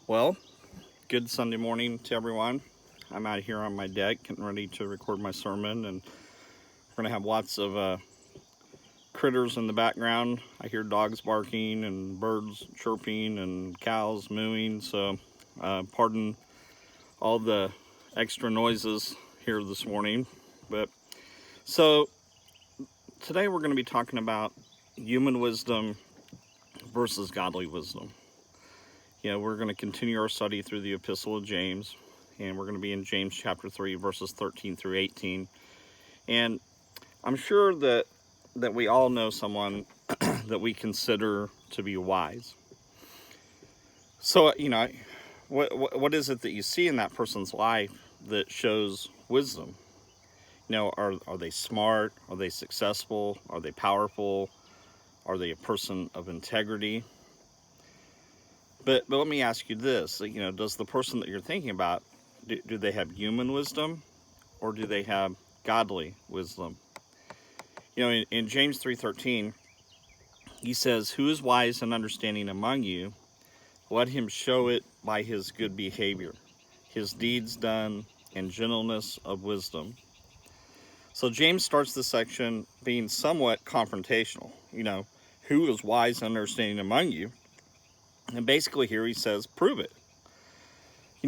Well, good Sunday morning to everyone. I'm out here on my deck getting ready to record my sermon, and we're going to have lots of critters in the background. I hear dogs barking and birds chirping and cows mooing, so pardon all the extra noises here this morning. But so today we're going to be talking about human wisdom versus godly wisdom. We're going to continue our study through the Epistle of James, and we're going to be in James chapter 3, verses 13 through 18. And I'm sure that we all know someone that we consider to be wise. So, what is it that you see in that person's life that shows wisdom? Are they smart? Are they successful? Are they powerful? Are they a person of integrity? But let me ask you this, does the person that you're thinking about, do they have human wisdom or do they have godly wisdom? In James 3:13, he says, "Who is wise and understanding among you? Let him show it by his good behavior, his deeds done, and gentleness of wisdom." So James starts this section being somewhat confrontational. Who is wise and understanding among you? And basically here he says, prove it.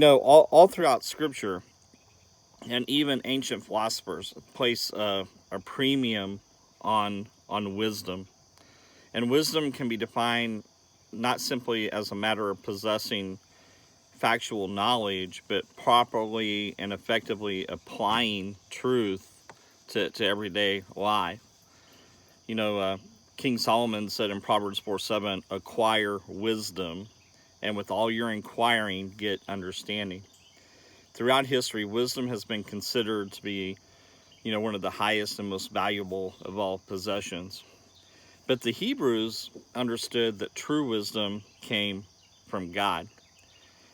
All throughout Scripture, and even ancient philosophers place a premium on wisdom. And wisdom can be defined not simply as a matter of possessing factual knowledge, but properly and effectively applying truth to everyday life. King Solomon said in Proverbs 4:7, "Acquire wisdom, and with all your inquiring, get understanding." Throughout history, wisdom has been considered to be, one of the highest and most valuable of all possessions. But the Hebrews understood that true wisdom came from God.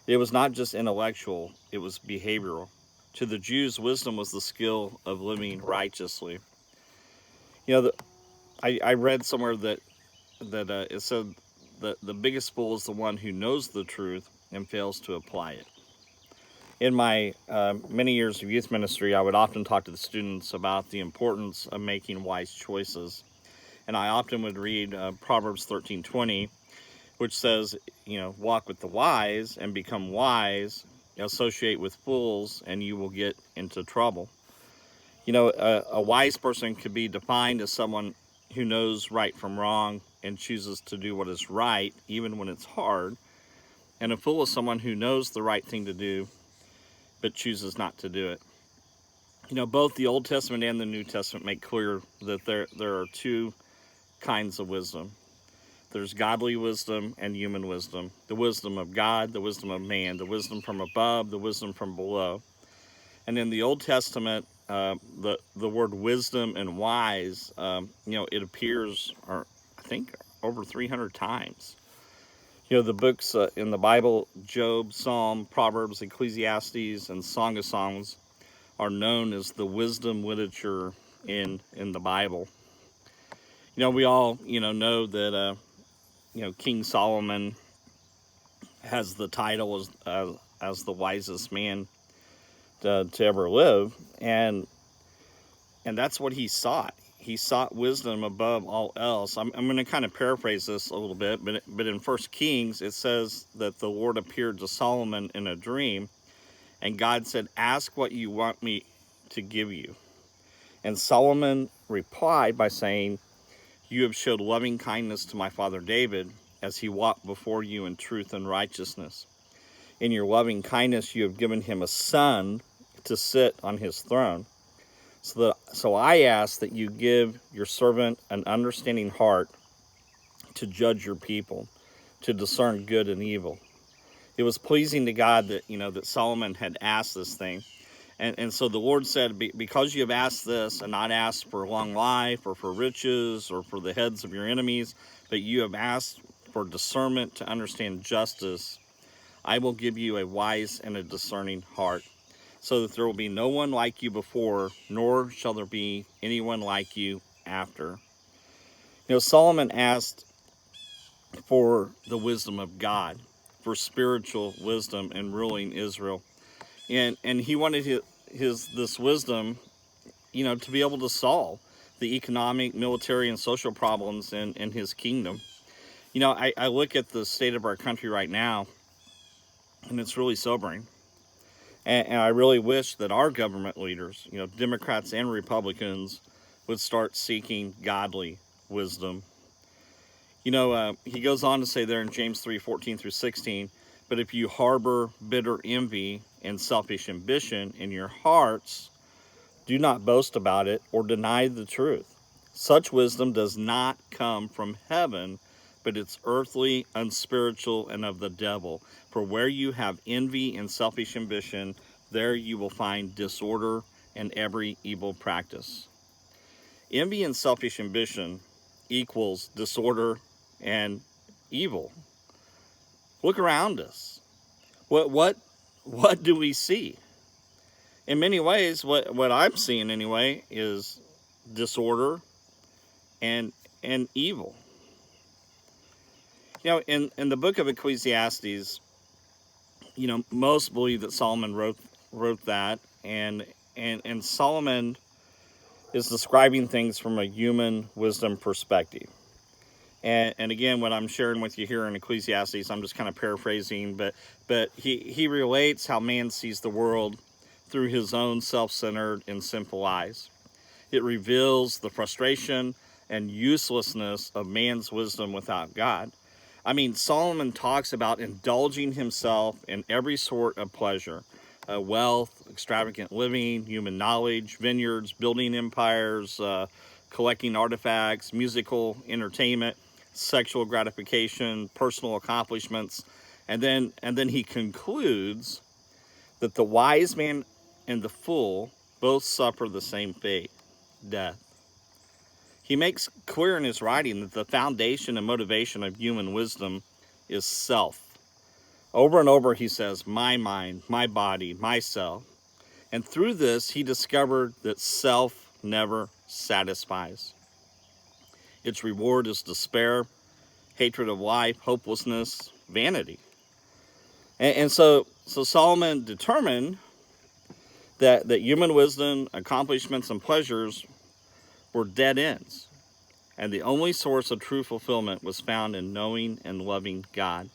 It was not just intellectual, it was behavioral. To the Jews, wisdom was the skill of living righteously. I read somewhere that it said that the biggest fool is the one who knows the truth and fails to apply it. In my many years of youth ministry, I would often talk to the students about the importance of making wise choices. And I often would read Proverbs 13:20, which says, walk with the wise and become wise, associate with fools, and you will get into trouble. A wise person could be defined as someone who knows right from wrong and chooses to do what is right, even when it's hard. And a fool is someone who knows the right thing to do, but chooses not to do it. Both the Old Testament and the New Testament make clear that there are two kinds of wisdom. There's godly wisdom and human wisdom. The wisdom of God, the wisdom of man, the wisdom from above, the wisdom from below. And in the Old Testament, the word wisdom and wise, it appears, I think, over 300 times. The books in the Bible, Job, Psalm, Proverbs, Ecclesiastes, and Song of Songs, are known as the wisdom literature in the Bible. We all, know that, King Solomon has the title as the wisest man to ever live, and that's what he sought. He sought wisdom above all else. I'm going to kind of paraphrase this a little bit, but in 1 Kings, it says that the Lord appeared to Solomon in a dream, and God said, "Ask what you want me to give you." And Solomon replied by saying, "You have showed loving kindness to my father David, as he walked before you in truth and righteousness. In your loving kindness, you have given him a son to sit on his throne. So I ask that you give your servant an understanding heart to judge your people, to discern good and evil." It was pleasing to God that, that Solomon had asked this thing. And so the Lord said, because you have asked this and not asked for long life or for riches or for the heads of your enemies, but you have asked for discernment to understand justice, I will give you a wise and a discerning heart, so that there will be no one like you before, nor shall there be anyone like you after. Solomon asked for the wisdom of God. for spiritual wisdom in ruling Israel. And he wanted his this wisdom, to be able to solve the economic, military, and social problems in his kingdom. I look at the state of our country right now, and it's really sobering. And I really wish that our government leaders, Democrats and Republicans, would start seeking godly wisdom. He goes on to say there in James 3:14 through 16, but if you harbor bitter envy and selfish ambition in your hearts, do not boast about it or deny the truth. Such wisdom does not come from heaven, but it's earthly, unspiritual, and of the devil. For where you have envy and selfish ambition, there you will find disorder and every evil practice. Envy and selfish ambition equals disorder and evil. Look around us. What do we see? In many ways, what I'm seeing anyway is disorder and evil. In the book of Ecclesiastes, most believe that Solomon wrote that, and Solomon is describing things from a human wisdom perspective. And again, what I'm sharing with you here in Ecclesiastes, I'm just kind of paraphrasing, but he relates how man sees the world through his own self-centered and sinful eyes. It reveals the frustration and uselessness of man's wisdom without God. I mean, Solomon talks about indulging himself in every sort of pleasure, wealth, extravagant living, human knowledge, vineyards, building empires, collecting artifacts, musical entertainment, sexual gratification, personal accomplishments. And then he concludes that the wise man and the fool both suffer the same fate, death. He makes clear in his writing that the foundation and motivation of human wisdom is self. Over and over he says, my mind, my body, myself. And through this, he discovered that self never satisfies. Its reward is despair, hatred of life, hopelessness, vanity. And so Solomon determined that human wisdom, accomplishments, and pleasures were dead ends. And the only source of true fulfillment was found in knowing and loving God.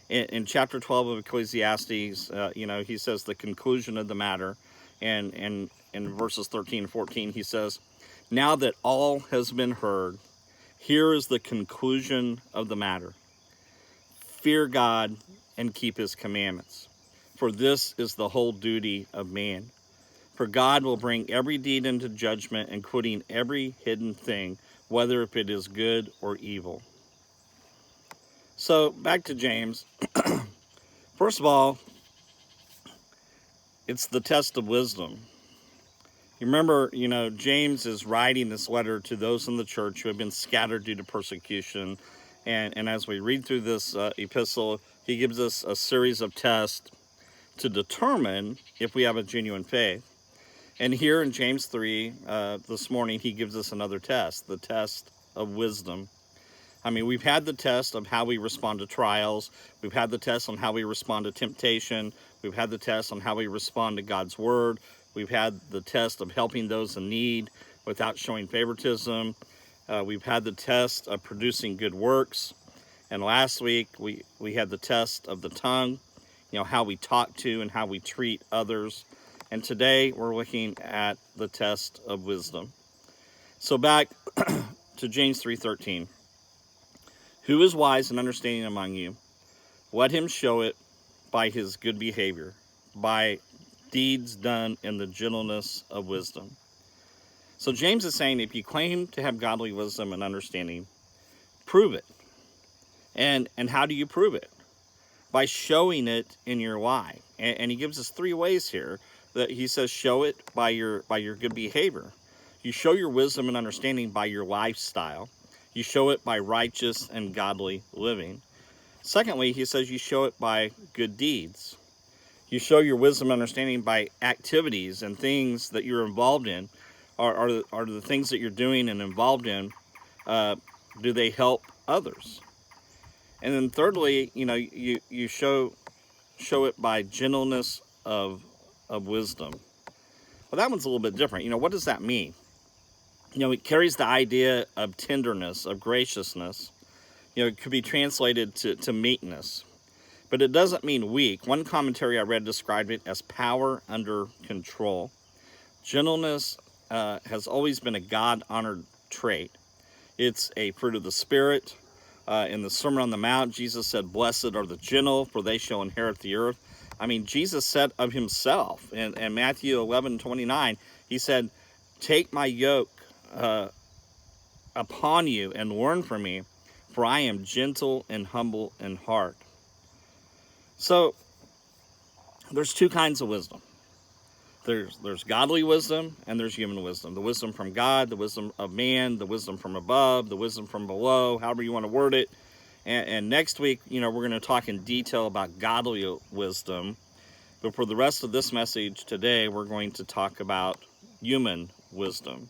In chapter 12 of Ecclesiastes, he says the conclusion of the matter. And in verses 13 and 14, he says, now that all has been heard, here is the conclusion of the matter. Fear God and keep his commandments, for this is the whole duty of man. For God will bring every deed into judgment, including every hidden thing, whether if it is good or evil. So back to James. First of all, it's the test of wisdom. You remember, James is writing this letter to those in the church who have been scattered due to persecution. And as we read through this epistle, he gives us a series of tests to determine if we have a genuine faith. And here in James 3, this morning, he gives us another test, the test of wisdom. I mean, we've had the test of how we respond to trials. We've had the test on how we respond to temptation. We've had the test on how we respond to God's word. We've had the test of helping those in need without showing favoritism. We've had the test of producing good works. And last week, we had the test of the tongue, how we talk to and how we treat others. And today, we're looking at the test of wisdom. So back to James 3:13. Who is wise and understanding among you? Let him show it by his good behavior, by deeds done in the gentleness of wisdom. So James is saying, if you claim to have godly wisdom and understanding, prove it. And how do you prove it? By showing it in your life. And he gives us three ways here that he says show it by your good behavior. You show your wisdom and understanding by your lifestyle. You show it by righteous and godly living. Secondly, he says you show it by good deeds. You show your wisdom and understanding by activities and things that you're involved in. Are the things that you're doing and involved in, do they help others? And then thirdly, you show it by gentleness of wisdom. Well, that one's a little bit different. What does that mean? It carries the idea of tenderness, of graciousness. It could be translated to meekness, but it doesn't mean weak. One commentary I read described it as power under control. Gentleness has always been a God-honored trait. It's a fruit of the Spirit. In the Sermon on the Mount, Jesus said, "Blessed are the gentle, for they shall inherit the earth." I mean, Jesus said of himself in Matthew 11:29, he said, "Take my yoke upon you and learn from me, for I am gentle and humble in heart." So there's two kinds of wisdom. There's godly wisdom and there's human wisdom. The wisdom from God, the wisdom of man, the wisdom from above, the wisdom from below, however you want to word it. And next week, we're going to talk in detail about godly wisdom. But for the rest of this message today, we're going to talk about human wisdom.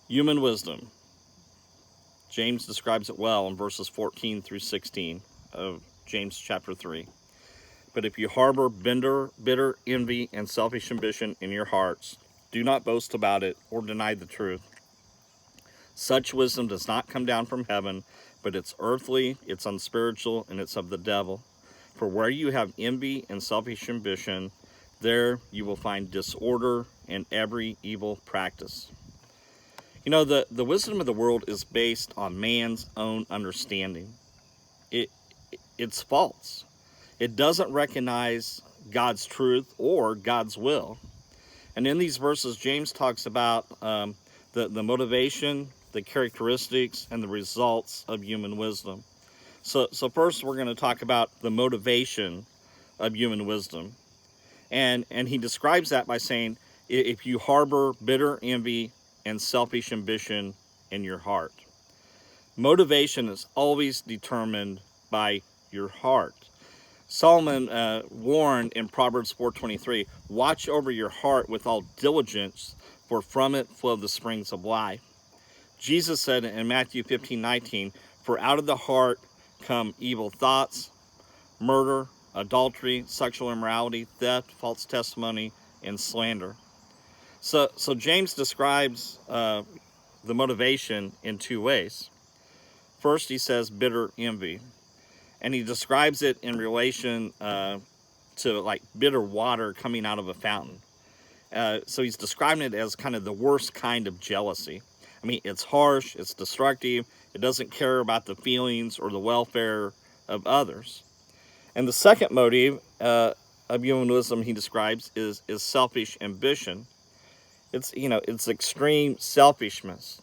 Human wisdom. James describes it well in verses 14 through 16 of James chapter 3. "But if you harbor bitter envy and selfish ambition in your hearts, do not boast about it or deny the truth. Such wisdom does not come down from heaven, but it's earthly, it's unspiritual, and it's of the devil. For where you have envy and selfish ambition, there you will find disorder and every evil practice." The wisdom of the world is based on man's own understanding. It's false. It doesn't recognize God's truth or God's will. And in these verses, James talks about the motivation, the characteristics, and the results of human wisdom. So first, we're going to talk about the motivation of human wisdom. And he describes that by saying, if you harbor bitter envy and selfish ambition in your heart. Motivation is always determined by your heart. Solomon warned in Proverbs 4:23, "Watch over your heart with all diligence, for from it flow the springs of life." Jesus said in Matthew 15:19, "For out of the heart come evil thoughts, murder, adultery, sexual immorality, theft, false testimony, and slander." So James describes the motivation in two ways. First, he says bitter envy. And he describes it in relation to like bitter water coming out of a fountain. So he's describing it as kind of the worst kind of jealousy. I mean, it's harsh, it's destructive, it doesn't care about the feelings or the welfare of others. And the second motive of human wisdom he describes is selfish ambition. It's extreme selfishness.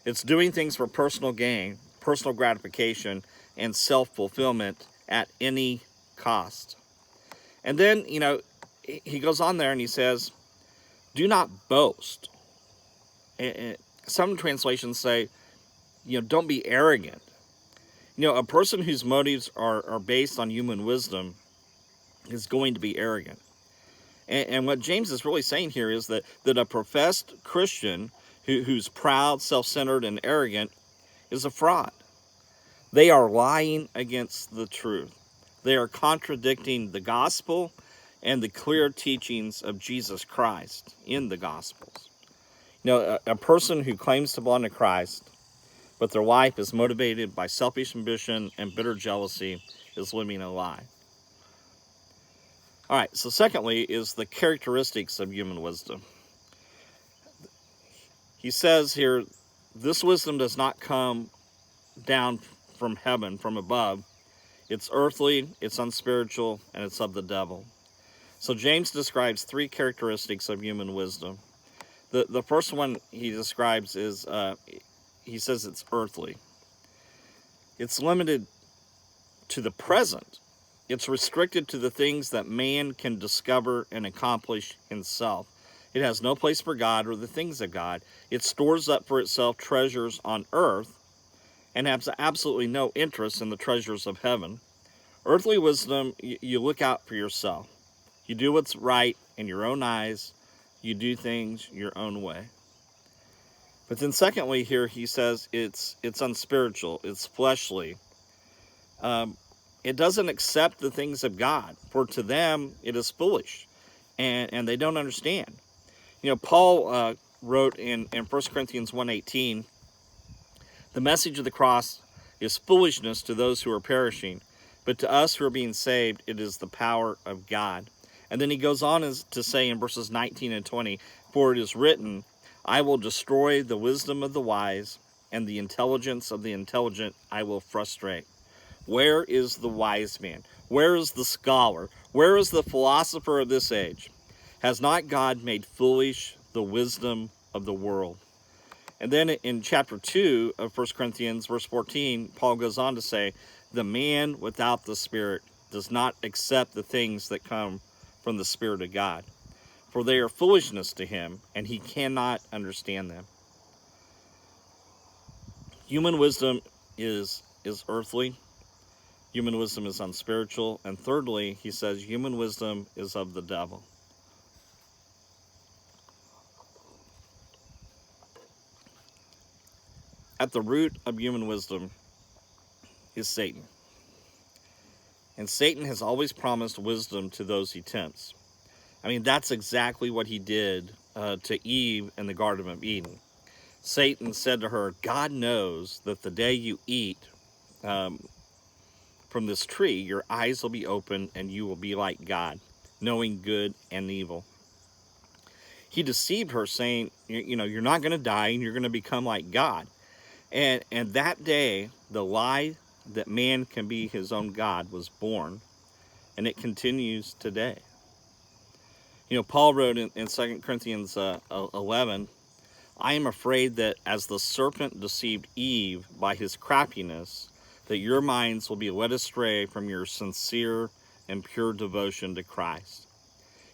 It's doing things for personal gain, personal gratification, and self-fulfillment at any cost. And then, he goes on there and he says, "Do not boast." Some translations say, don't be arrogant. A person whose motives are based on human wisdom is going to be arrogant. And what James is really saying here is that a professed Christian who's proud, self-centered, and arrogant is a fraud. They are lying against the truth. They are contradicting the gospel and the clear teachings of Jesus Christ in the Gospels. A person who claims to belong to Christ, but their life is motivated by selfish ambition and bitter jealousy, is living a lie. All right, so secondly is the characteristics of human wisdom. He says here, this wisdom does not come down from heaven, from above. It's earthly, it's unspiritual, and it's of the devil. So James describes three characteristics of human wisdom. The first one he describes is, he says it's earthly. It's limited to the present. It's restricted to the things that man can discover and accomplish himself. It has no place for God or the things of God. It stores up for itself treasures on earth and has absolutely no interest in the treasures of heaven. Earthly wisdom, you look out for yourself. You do what's right in your own eyes. You do things your own way. But then secondly here he says it's unspiritual, it's fleshly. It doesn't accept the things of God, for to them it is foolish, and they don't understand. Paul wrote in 1 Corinthians 1:18, the message of the cross is foolishness to those who are perishing, but to us who are being saved, it is the power of God. And then he goes on to say in verses 19 and 20, for it is written, I will destroy the wisdom of the wise, and the intelligence of the intelligent I will frustrate. Where is the wise man? Where is the scholar? Where is the philosopher of this age? Has not God made foolish the wisdom of the world? And then in chapter 2 of 1 Corinthians, verse 14, Paul goes on to say, the man without the Spirit does not accept the things that come from the Spirit of God, for they are foolishness to him, and he cannot understand them. Human wisdom is earthly. Human wisdom is unspiritual. And thirdly, he says, human wisdom is of the devil. At the root of human wisdom is Satan. And Satan has always promised wisdom to those he tempts. I mean, that's exactly what he did to Eve in the Garden of Eden. Satan said to her, God knows that the day you eat from this tree, your eyes will be open and you will be like God, knowing good and evil. He deceived her, saying, you're not going to die and you're going to become like God. And that day, the lie that man can be his own God was born, and it continues today. Paul wrote in 2 Corinthians 11, I am afraid that as the serpent deceived Eve by his craftiness, that your minds will be led astray from your sincere and pure devotion to Christ.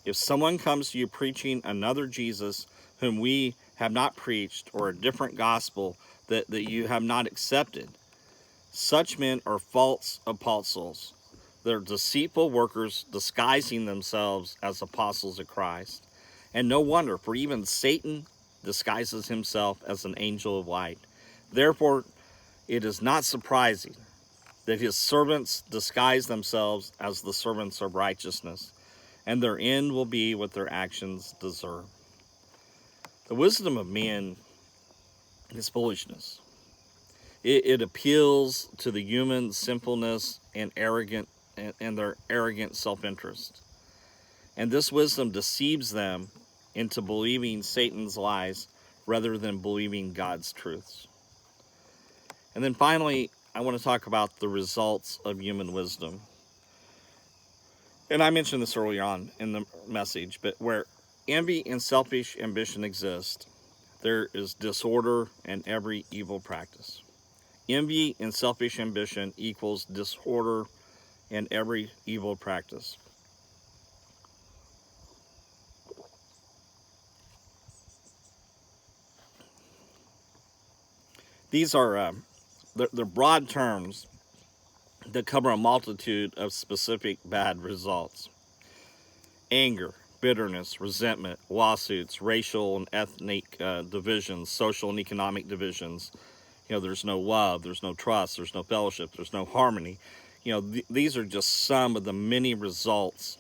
If someone comes to you preaching another Jesus whom we have not preached, or a different gospel that you have not accepted, such men are false apostles. They're deceitful workers disguising themselves as apostles of Christ. And no wonder, for even Satan disguises himself as an angel of light. Therefore, it is not surprising that his servants disguise themselves as the servants of righteousness, and their end will be what their actions deserve. The wisdom of men is foolishness. It appeals to the human sinfulness and their arrogant self-interest. And this wisdom deceives them into believing Satan's lies rather than believing God's truths. And then finally, I want to talk about the results of human wisdom. And I mentioned this earlier on in the message, but where envy and selfish ambition exist, there is disorder and every evil practice. Envy and selfish ambition equals disorder and every evil practice. These are they're broad terms that cover a multitude of specific bad results. Anger, bitterness, resentment, lawsuits, racial and ethnic divisions, social and economic divisions. There's no love, there's no trust, there's no fellowship, there's no harmony. These are just some of the many results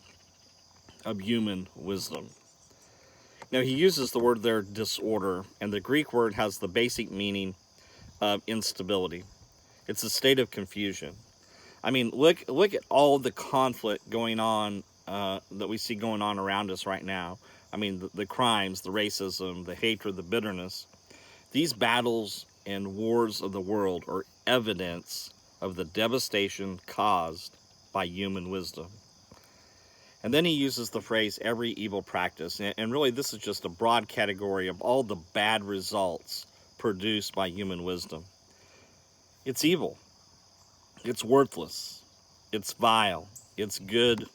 of human wisdom. Now, he uses the word there, disorder, and the Greek word has the basic meaning of instability. It's a state of confusion. I mean, look at all the conflict going on that we see going on around us right now. I mean, the crimes, the racism, the hatred, the bitterness. These battles and wars of the world are evidence of the devastation caused by human wisdom. And then he uses the phrase, every evil practice. And really, this is just a broad category of all the bad results produced by human wisdom. It's evil. It's worthless. It's vile. It's good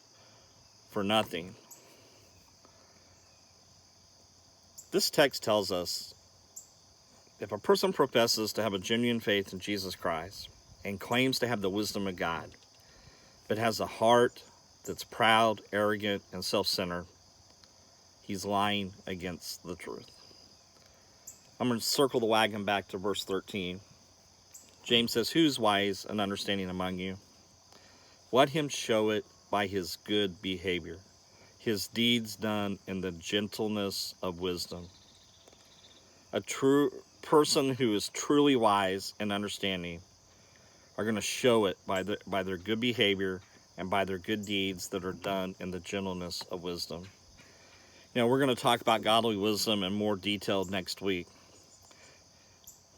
for nothing. This text tells us if a person professes to have a genuine faith in Jesus Christ and claims to have the wisdom of God, but has a heart that's proud, arrogant, and self-centered, he's lying against the truth. I'm going to circle the wagon back to verse 13. James says, "Who's wise and understanding among you? Let him show it by his good behavior, his deeds done in the gentleness of wisdom." A true person who is truly wise and understanding are going to show it by their good behavior and by their good deeds that are done in the gentleness of wisdom. We're going to talk about godly wisdom in more detail next week.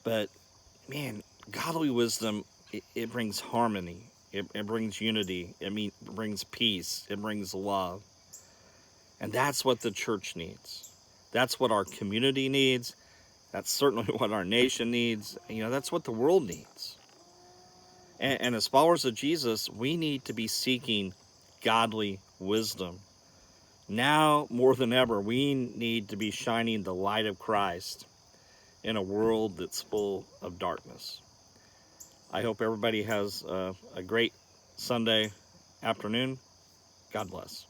But, man, godly wisdom, it brings harmony. It brings unity. It brings peace. It brings love. And that's what the church needs. That's what our community needs. That's certainly what our nation needs. That's what the world needs. And as followers of Jesus, we need to be seeking godly wisdom. Now, more than ever, we need to be shining the light of Christ in a world that's full of darkness. I hope everybody has a great Sunday afternoon. God bless.